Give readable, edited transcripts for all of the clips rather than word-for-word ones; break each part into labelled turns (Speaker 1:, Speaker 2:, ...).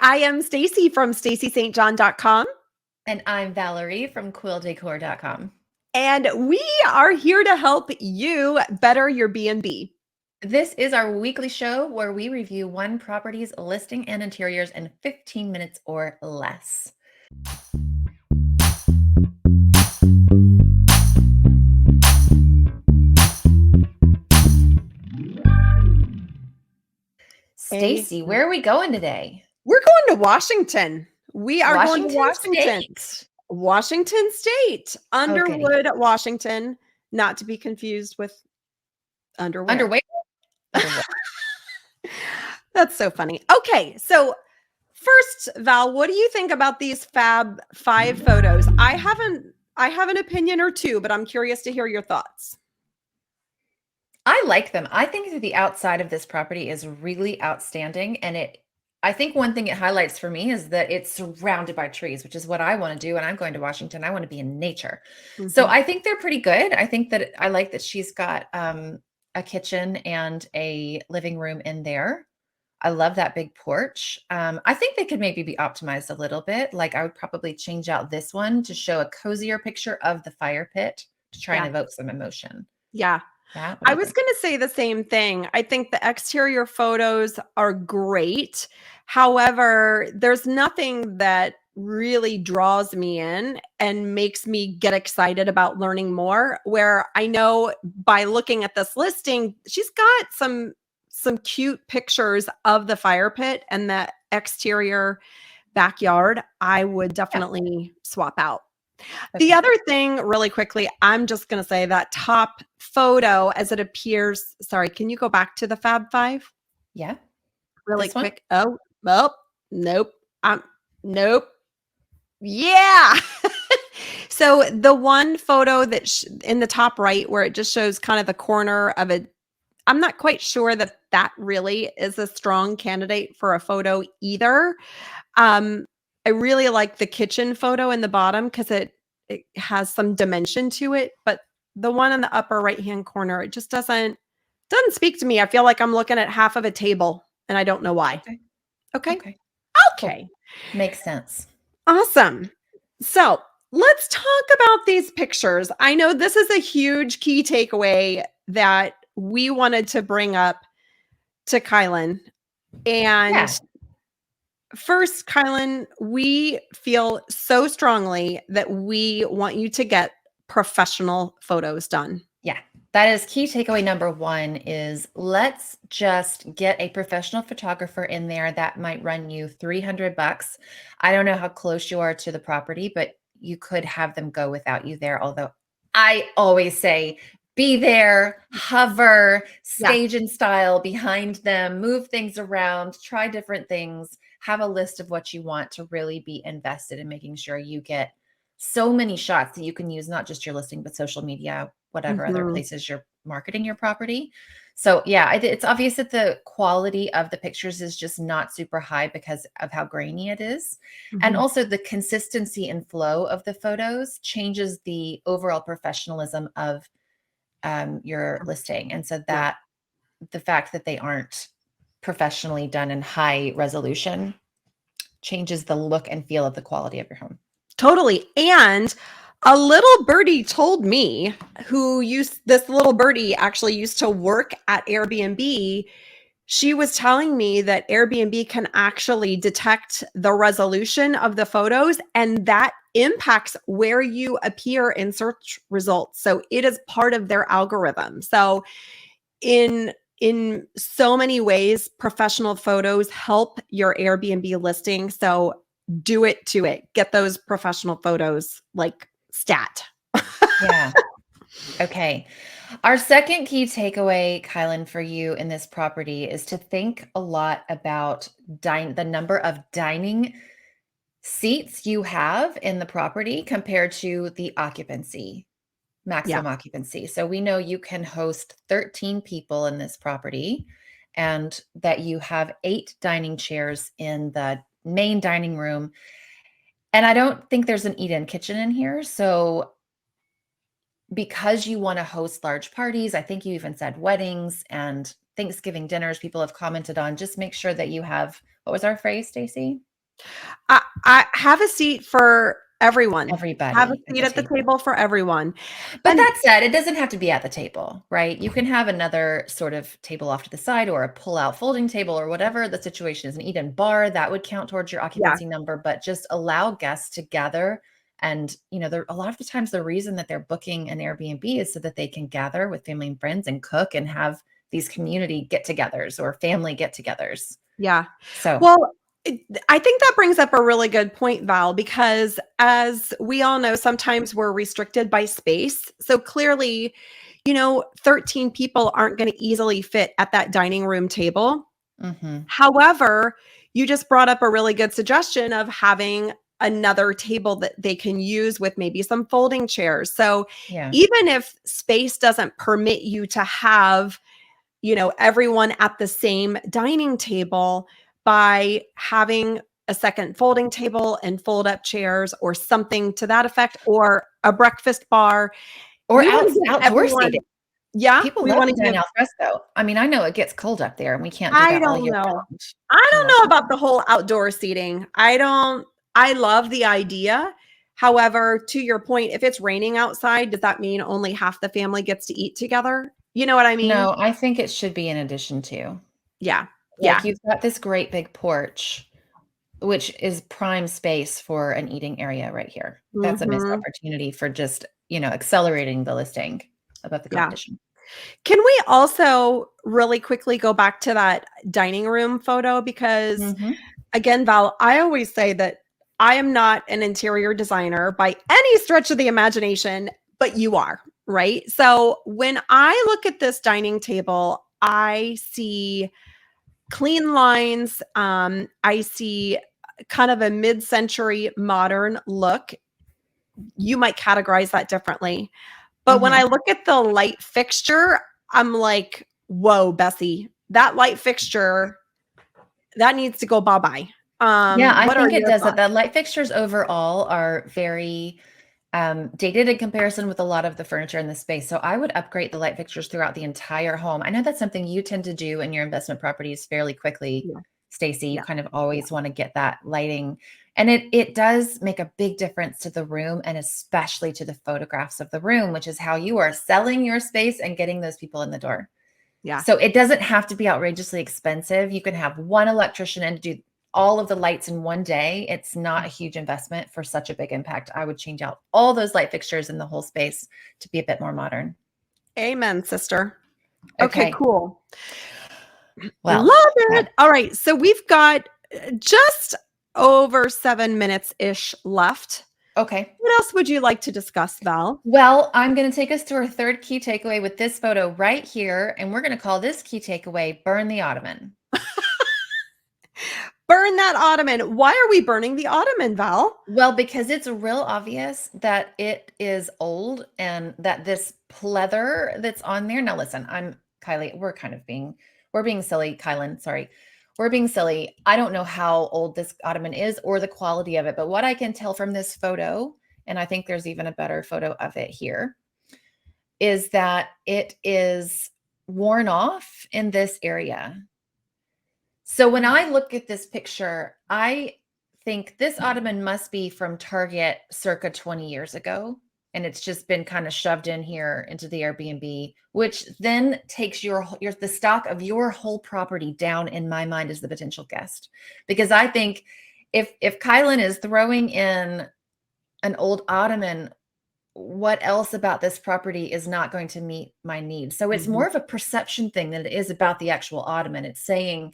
Speaker 1: I am Stacey from stacystjohn.com.
Speaker 2: And I'm Valerie from quilldecor.com.
Speaker 1: And we are here to help you better your B&B.
Speaker 2: This is our weekly show where we review one property's listing and interiors in 15 minutes or less. Stacey, where are we going today?
Speaker 1: We're going to Washington. We are going to
Speaker 2: Washington
Speaker 1: Washington.
Speaker 2: State.
Speaker 1: Washington State. Underwood, Washington. Not to be confused with underwear.
Speaker 2: Underwear?
Speaker 1: That's so funny. Okay, so first, Val, what do you think about these Fab Five photos? I have an opinion or two, but I'm curious to hear your thoughts.
Speaker 2: I like them. I think that the outside of this property is really outstanding. And I think one thing it highlights for me is that it's surrounded by trees, which is what I want to do. And I'm going to Washington. I want to be in nature.
Speaker 1: Mm-hmm.
Speaker 2: So I think they're pretty good. I think that I like that she's got a kitchen and a living room in there. I love that big porch. I think they could maybe be optimized a little bit. Like I would probably change out this one to show a cozier picture of the fire pit to try and evoke some emotion.
Speaker 1: Yeah. I was going to say the same thing. I think the exterior photos are great. However, there's nothing that really draws me in and makes me get excited about learning more. Where I know by looking at this listing, she's got some cute pictures of the fire pit and the exterior backyard. I would definitely swap out. The other thing, really quickly, I'm just going to say that top photo as it appears. Sorry, can you go back to the Fab Five?
Speaker 2: Yeah.
Speaker 1: Really quick. Oh, nope. Nope. Yeah. So the one photo that in the top right where it just shows kind of the corner of it, I'm not quite sure that really is a strong candidate for a photo either. I really like the kitchen photo in the bottom because it has some dimension to it, but the one in the upper right-hand corner, it just doesn't speak to me. I feel like I'm looking at half of a table and I don't know why. Okay.
Speaker 2: Cool. Makes sense.
Speaker 1: Awesome. So let's talk about these pictures. I know this is a huge key takeaway that we wanted to bring up to Kylan. And first, Kylan, we feel so strongly that we want you to get professional photos done.
Speaker 2: Yeah, that is key takeaway number one is let's just get a professional photographer in there that might run you $300. I don't know how close you are to the property, but you could have them go without you there. Although I always say, be there, hover, stage and style behind them, move things around, try different things, have a list of what you want to really be invested in making sure you get so many shots that you can use, not just your listing, but social media, whatever other places you're marketing your property. So yeah, it's obvious that the quality of the pictures is just not super high because of how grainy it is. And also the consistency and flow of the photos changes the overall professionalism of your listing. And so that the fact that they aren't professionally done in high resolution changes the look and feel of the quality of your home.
Speaker 1: Totally. And a little birdie told me this little birdie actually used to work at Airbnb. She was telling me that Airbnb can actually detect the resolution of the photos and that impacts where you appear in search results. So it is part of their algorithm. So in so many ways, professional photos help your Airbnb listing. So do it to it. Get those professional photos like stat.
Speaker 2: Yeah. Okay. Our second key takeaway, Kylan, for you in this property is to think a lot about the number of dining seats you have in the property compared to the maximum occupancy. So we know you can host 13 people in this property and that you have 8 dining chairs in the main dining room. And I don't think there's an eat-in kitchen in here. So because you want to host large parties, I think you even said weddings and Thanksgiving dinners, people have commented on, just make sure that you have, what was our phrase, Stacey?
Speaker 1: I have a seat for everyone. Have a
Speaker 2: Everybody at
Speaker 1: seat
Speaker 2: the
Speaker 1: at the
Speaker 2: table.
Speaker 1: table for everyone.
Speaker 2: But
Speaker 1: And
Speaker 2: that said, it doesn't have to be at the table, right? You can have another sort of table off to the side or a pull-out folding table or whatever the situation is, an eat-in bar, that would count towards your
Speaker 1: yeah,
Speaker 2: occupancy number, but just allow guests to gather. And, a lot of the times the reason that they're booking an Airbnb is so that they can gather with family and friends and cook and have these community get-togethers or family get-togethers.
Speaker 1: yeah.
Speaker 2: So,
Speaker 1: Well, I think that brings up a really good point, Val, because as we all know, sometimes we're restricted by space. So clearly, 13 people aren't going to easily fit at that dining room table.
Speaker 2: mhm,
Speaker 1: However, you just brought up a really good suggestion of having another table that they can use with maybe some folding chairs. So
Speaker 2: yeah.
Speaker 1: even if space doesn't permit you to have, everyone at the same dining table, by having a second folding table and fold up chairs or something to that effect, or a breakfast bar,
Speaker 2: Or
Speaker 1: we want to give
Speaker 2: outdoor
Speaker 1: everyone,
Speaker 2: seating.
Speaker 1: yeah,
Speaker 2: People
Speaker 1: we
Speaker 2: love
Speaker 1: want
Speaker 2: to
Speaker 1: to
Speaker 2: dine
Speaker 1: give
Speaker 2: al fresco. I mean, I know it gets cold up there, and we can't do
Speaker 1: I
Speaker 2: that all
Speaker 1: don't
Speaker 2: year
Speaker 1: know.
Speaker 2: round,
Speaker 1: I
Speaker 2: you
Speaker 1: don't
Speaker 2: know?
Speaker 1: know about the whole outdoor seating. I love the idea. However, to your point, if it's raining outside, does that mean only half the family gets to eat together? You know what I mean?
Speaker 2: No, I think it should be in addition to.
Speaker 1: Yeah.
Speaker 2: Like,
Speaker 1: Yeah.
Speaker 2: you've got this great big porch, which is prime space for an eating area right here. That's a missed
Speaker 1: Mhm.
Speaker 2: opportunity for just, accelerating the listing above the
Speaker 1: Yeah.
Speaker 2: competition.
Speaker 1: Can we also really quickly go back to that dining room photo? Because
Speaker 2: Mhm.
Speaker 1: again, Val, I always say that I am not an interior designer by any stretch of the imagination, but you are, right? So when I look at this dining table, I see clean lines. I see kind of a mid century modern look. You might categorize that differently. But when I
Speaker 2: Mhm.
Speaker 1: look at the light fixture, I'm like, whoa, Bessie, that light fixture, that needs to go bye-bye.
Speaker 2: Yeah, I
Speaker 1: What are
Speaker 2: think it
Speaker 1: your
Speaker 2: does that.
Speaker 1: thoughts?
Speaker 2: The light fixtures overall are very dated in comparison with a lot of the furniture in the space. So I would upgrade the light fixtures throughout the entire home. I know that's something you tend to do in your investment properties fairly quickly,
Speaker 1: Yeah,
Speaker 2: Stacey. You
Speaker 1: yeah,
Speaker 2: kind of
Speaker 1: yeah,
Speaker 2: always want to get that lighting. And it does make a big difference to the room and especially to the photographs of the room, which is how you are selling your space and getting those people in the door.
Speaker 1: yeah.
Speaker 2: So it doesn't have to be outrageously expensive. You can have one electrician and do all of the lights in one day. It's not a huge investment for such a big impact. I would change out all those light fixtures in the whole space to be a bit more modern.
Speaker 1: Amen, sister. Okay,
Speaker 2: Okay.
Speaker 1: cool.
Speaker 2: Well,
Speaker 1: Love
Speaker 2: yeah.
Speaker 1: it. All right. So we've got just over 7 minutes-ish left.
Speaker 2: Okay.
Speaker 1: What else would you like to discuss, Val?
Speaker 2: Well, I'm going to take us to our third key takeaway with this photo right here. And we're going to call this key takeaway Burn the Ottoman.
Speaker 1: Burn that ottoman. Why are we burning the ottoman, Val?
Speaker 2: Well, because it's real obvious that it is old and that this pleather that's on there. Now, listen, I'm Kylie. We're being silly, Kylan. Sorry. We're being silly. I don't know how old this ottoman is or the quality of it, but what I can tell from this photo, and I think there's even a better photo of it here, is that it is worn off in this area. So when I look at this picture, I think this ottoman must be from Target circa 20 years ago. And it's just been kind of shoved in here into the Airbnb, which then takes your the stock of your whole property down in my mind as the potential guest. Because I think if Kylan is throwing in an old ottoman, what else about this property is not going to meet my needs? So it's
Speaker 1: Mhm.
Speaker 2: more of a perception thing than it is about the actual ottoman. It's saying,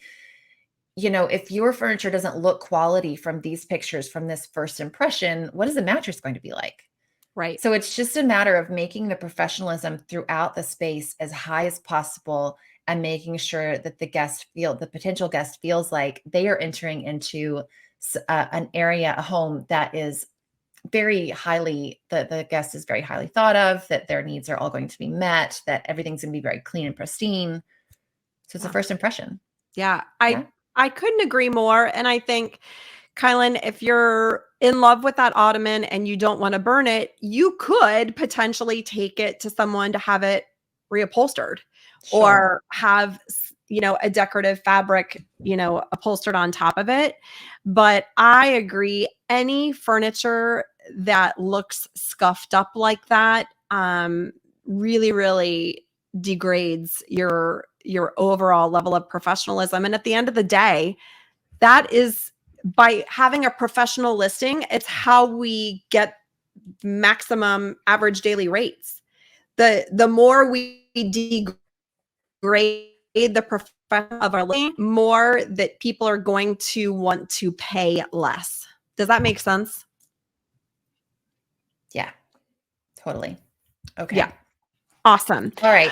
Speaker 2: if your furniture doesn't look quality from these pictures, from this first impression, what is the mattress going to be like?
Speaker 1: Right.
Speaker 2: So it's just a matter of making the professionalism throughout the space as high as possible and making sure that the potential guest feels like they are entering into an area, a home that is very highly, the guest is very highly thought of, that their needs are all going to be met, that everything's going to be very clean and pristine. So it's a
Speaker 1: Yeah.
Speaker 2: first impression.
Speaker 1: Yeah.
Speaker 2: Yeah.
Speaker 1: I couldn't agree more. And I think, Kylan, if you're in love with that ottoman and you don't want to burn it, you could potentially take it to someone to have it reupholstered
Speaker 2: Sure.
Speaker 1: or have, a decorative fabric, upholstered on top of it. But I agree, any furniture that looks scuffed up like that really, really degrades your overall level of professionalism. And at the end of the day, that is, by having a professional listing, it's how we get maximum average daily rates. The more we degrade the profession of our listing, more that people are going to want to pay less. Does that make sense?
Speaker 2: Yeah, totally. Okay.
Speaker 1: Yeah. Awesome.
Speaker 2: All right.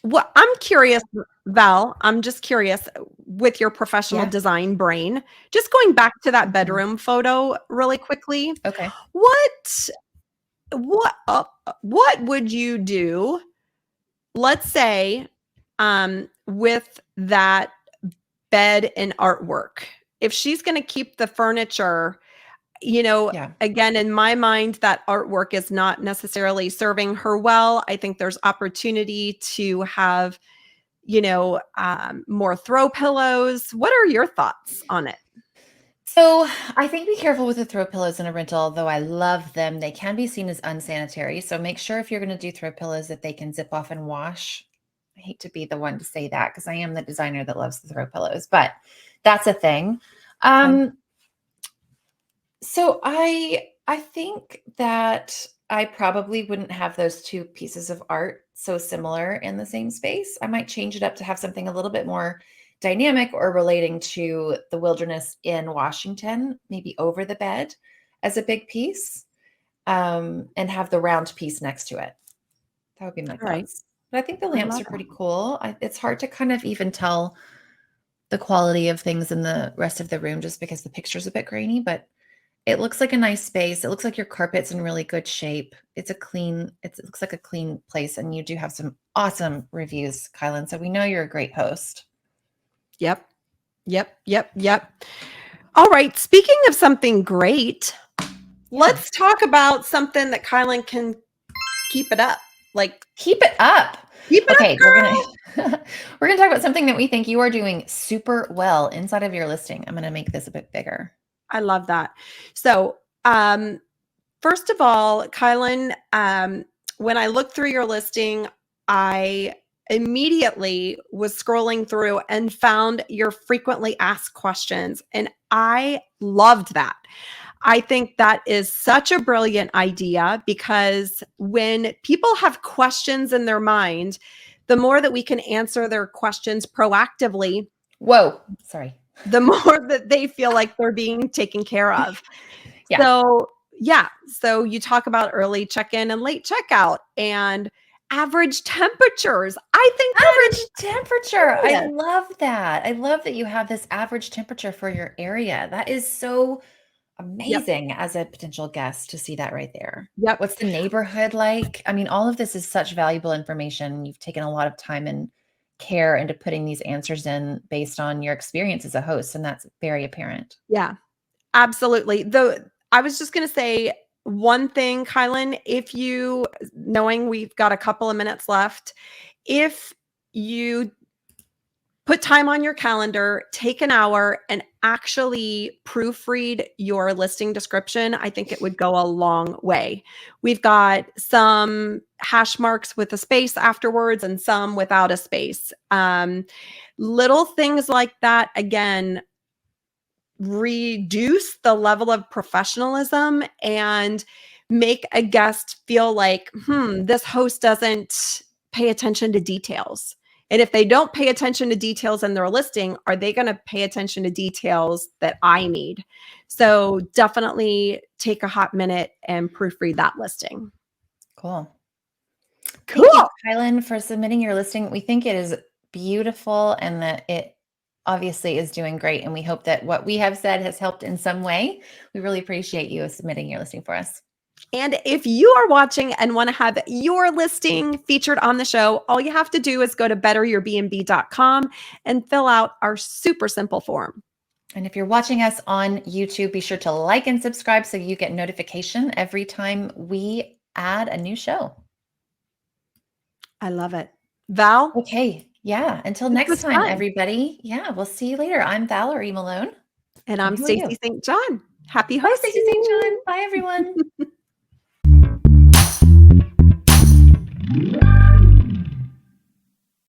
Speaker 1: What I'm curious, Val, I'm just curious with your professional
Speaker 2: Yeah.
Speaker 1: design brain, just going back to that
Speaker 2: Mhm.
Speaker 1: bedroom photo really quickly.
Speaker 2: Okay.
Speaker 1: What would you do, let's say, with that bed and artwork? If she's going to keep the furniture,
Speaker 2: Yeah.
Speaker 1: again, in my mind, that artwork is not necessarily serving her well. I think there's opportunity to have, more throw pillows. What are your thoughts on it?
Speaker 2: So I think be careful with the throw pillows in a rental, though I love them. They can be seen as unsanitary. So make sure if you're going to do throw pillows that they can zip off and wash. I hate to be the one to say that because I am the designer that loves the throw pillows, but that's a thing.
Speaker 1: Okay.
Speaker 2: So I think that I probably wouldn't have those two pieces of art so similar in the same space. I might change it up to have something a little bit more dynamic or relating to the wilderness in Washington, maybe over the bed as a big piece, and have the round piece next to it. That would be my
Speaker 1: All right.
Speaker 2: thoughts. But I think the
Speaker 1: I
Speaker 2: lamps
Speaker 1: love
Speaker 2: are
Speaker 1: it.
Speaker 2: pretty cool. It's hard to kind of even tell the quality of things in the rest of the room just because the picture's a bit grainy, but it looks like a nice space. It looks like your carpet's in really good shape. It looks like a clean place. And you do have some awesome reviews, Kylan. So we know you're a great host.
Speaker 1: Yep. Yep. Yep. Yep. All right. Speaking of something great, let's talk about something that Kylan can keep it up. Like,
Speaker 2: Keep it up.
Speaker 1: keep it
Speaker 2: Okay,
Speaker 1: up, girl.
Speaker 2: we're gonna talk about something that we think you are doing super well inside of your listing. I'm gonna make this a bit bigger.
Speaker 1: I love that. So, first of all, Kylan, when I looked through your listing, I immediately was scrolling through and found your frequently asked questions. And I loved that. I think that is such a brilliant idea because when people have questions in their mind, the more that we can answer their questions proactively,
Speaker 2: Whoa, sorry.
Speaker 1: the more that they feel like they're being taken care of.
Speaker 2: Yeah.
Speaker 1: So, yeah. So you talk about early check-in and late checkout and average temperatures. I think
Speaker 2: Average temperature. I
Speaker 1: brilliant.
Speaker 2: love that. I love that you have this average temperature for your area. That is so
Speaker 1: Yep.
Speaker 2: amazing as a potential guest to see that right there.
Speaker 1: Yep.
Speaker 2: What's the neighborhood like? I mean, all of this is such valuable information. You've taken a lot of time and care into putting these answers in based on your experience as a host, and that's very apparent.
Speaker 1: Yeah. Absolutely. Though I was just going to say one thing, Kylan, if you, knowing we've got a couple of minutes left, if you put time on your calendar, take an hour and actually proofread your listing description, I think it would go a long way. We've got some hash marks with a space afterwards and some without a space. Little things like that, again, reduce the level of professionalism and make a guest feel like, this host doesn't pay attention to details. And if they don't pay attention to details in their listing, are they going to pay attention to details that I need? So definitely take a hot minute and proofread that listing.
Speaker 2: Cool.
Speaker 1: Cool.
Speaker 2: Thank you, Kylan, for submitting your listing. We think it is beautiful and that it obviously is doing great. And we hope that what we have said has helped in some way. We really appreciate you submitting your listing for us.
Speaker 1: And if you are watching and want to have your listing featured on the show, all you have to do is go to betteryourbnb.com and fill out our super simple form.
Speaker 2: And if you're watching us on YouTube, be sure to like and subscribe so you get notification every time we add a new show.
Speaker 1: I love it. Val?
Speaker 2: Okay. Yeah. Until
Speaker 1: This
Speaker 2: next
Speaker 1: was
Speaker 2: time,
Speaker 1: fun.
Speaker 2: everybody. Yeah. We'll see you later. I'm Valerie Malone.
Speaker 1: And
Speaker 2: And
Speaker 1: I'm
Speaker 2: who are you?
Speaker 1: Stacey St. John. Happy
Speaker 2: Bye, Stacey St. John.
Speaker 1: hosting.
Speaker 2: Bye, everyone.